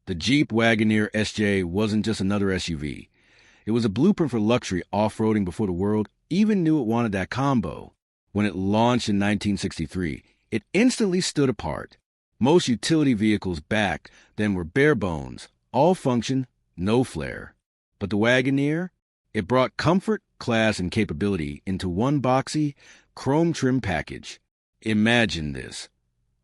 The Jeep Wagoneer SJ wasn't just another SUV. It was a blueprint for luxury off-roading before the world even knew it wanted that combo. When it launched in 1963, it instantly stood apart. Most utility vehicles back then were bare bones, all function, no flair. But the Wagoneer, it brought comfort, class, and capability into one boxy, chrome-trim package. Imagine this.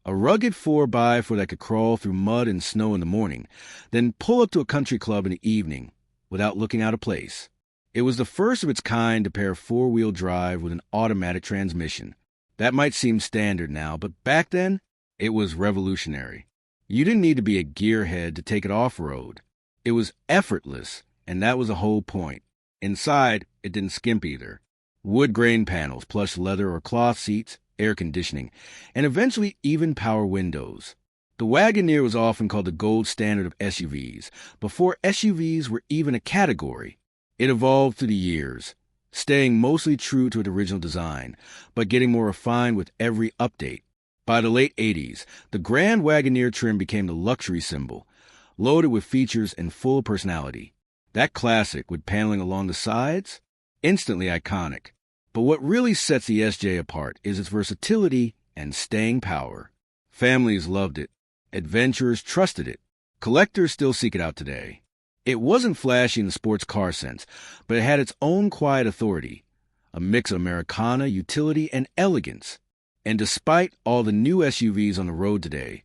A rugged 4x4 that could crawl through mud and snow in the morning, then pull up to a country club in the evening without looking out of place. It was the first of its kind to pair four-wheel drive with an automatic transmission. That might seem standard now, but back then, it was revolutionary. You didn't need to be a gearhead to take it off-road. It was effortless, and that was the whole point. Inside, it didn't skimp either. Wood grain panels, plush leather or cloth seats, air conditioning, and eventually even power windows. The Wagoneer was often called the gold standard of SUVs, before SUVs were even a category. It evolved through the years, staying mostly true to its original design, but getting more refined with every update. By the late 80s, the Grand Wagoneer trim became the luxury symbol, loaded with features and full personality. That classic with paneling along the sides? Instantly iconic. But what really sets the SJ apart is its versatility and staying power. Families loved it. Adventurers trusted it. Collectors still seek it out today. It wasn't flashy in the sports car sense, but it had its own quiet authority, a mix of Americana, utility, and elegance. And despite all the new SUVs on the road today,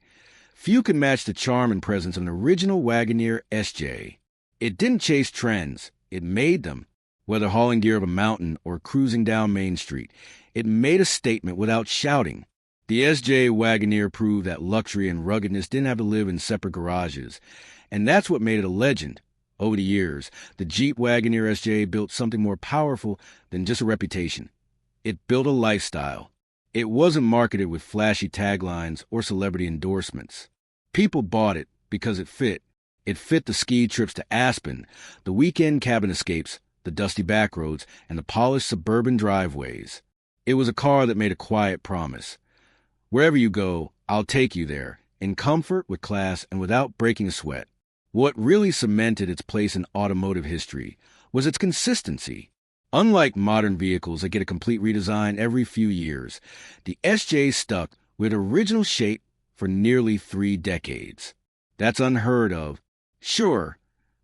few can match the charm and presence of an original Wagoneer SJ. It didn't chase trends, it made them. Whether hauling gear up a mountain or cruising down Main Street, it made a statement without shouting. The SJ Wagoneer proved that luxury and ruggedness didn't have to live in separate garages, and that's what made it a legend. Over the years, the Jeep Wagoneer SJ built something more powerful than just a reputation. It built a lifestyle. It wasn't marketed with flashy taglines or celebrity endorsements. People bought it because it fit. It fit the ski trips to Aspen, the weekend cabin escapes, the dusty back roads, and the polished suburban driveways. It was a car that made a quiet promise. Wherever you go, I'll take you there, in comfort, with class, and without breaking a sweat. What really cemented its place in automotive history was its consistency. Unlike modern vehicles that get a complete redesign every few years, the SJ stuck with original shape for nearly 3 decades. That's unheard of. Sure,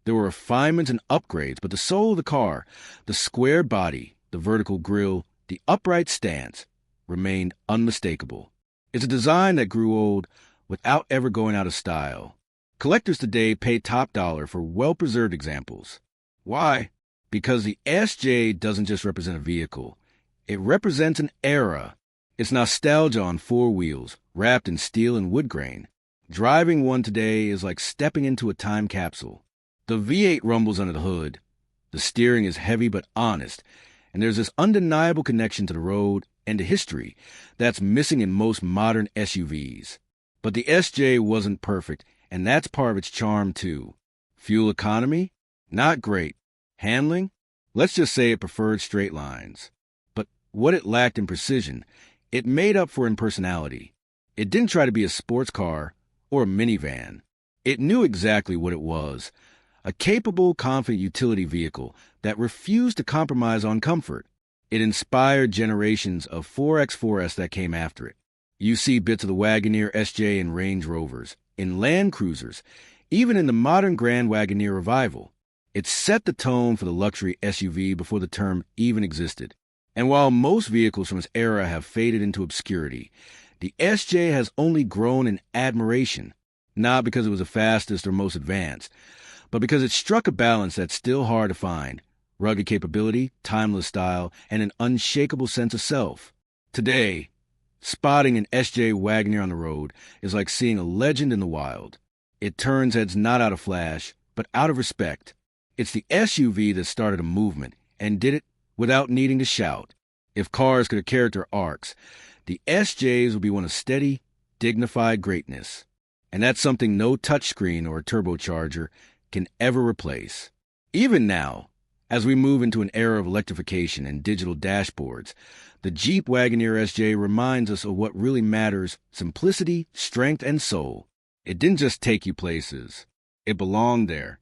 there were refinements and upgrades, but the soul of the car, the square body, the vertical grille, the upright stance, remained unmistakable. It's a design that grew old without ever going out of style. Collectors today pay top dollar for well-preserved examples. Why? Because the SJ doesn't just represent a vehicle. It represents an era. It's nostalgia on 4 wheels, wrapped in steel and wood grain. Driving one today is like stepping into a time capsule. The V8 rumbles under the hood. The steering is heavy but honest, and there's this undeniable connection to the road and to history that's missing in most modern SUVs. But the SJ wasn't perfect, and that's part of its charm too. Fuel economy? Not great. Handling? Let's just say it preferred straight lines. But what it lacked in precision, it made up for in personality. It didn't try to be a sports car or a minivan. It knew exactly what it was. A capable, confident utility vehicle that refused to compromise on comfort. It inspired generations of 4X4S that came after it. You see bits of the Wagoneer SJ in Range Rovers, in Land Cruisers, even in the modern Grand Wagoneer revival. It set the tone for the luxury SUV before the term even existed. And while most vehicles from its era have faded into obscurity, the SJ has only grown in admiration, not because it was the fastest or most advanced, but because it struck a balance that's still hard to find: rugged capability, timeless style, and an unshakable sense of self. Today, spotting an SJ Wagoneer on the road is like seeing a legend in the wild. It turns heads not out of flash, but out of respect. It's the SUV that started a movement, and did it without needing to shout. If cars could have character arcs, the SJs would be one of steady, dignified greatness. And that's something no touchscreen or turbocharger can ever replace. Even now, as we move into an era of electrification and digital dashboards, the Jeep Wagoneer SJ reminds us of what really matters: simplicity, strength, and soul. It didn't just take you places. It belonged there.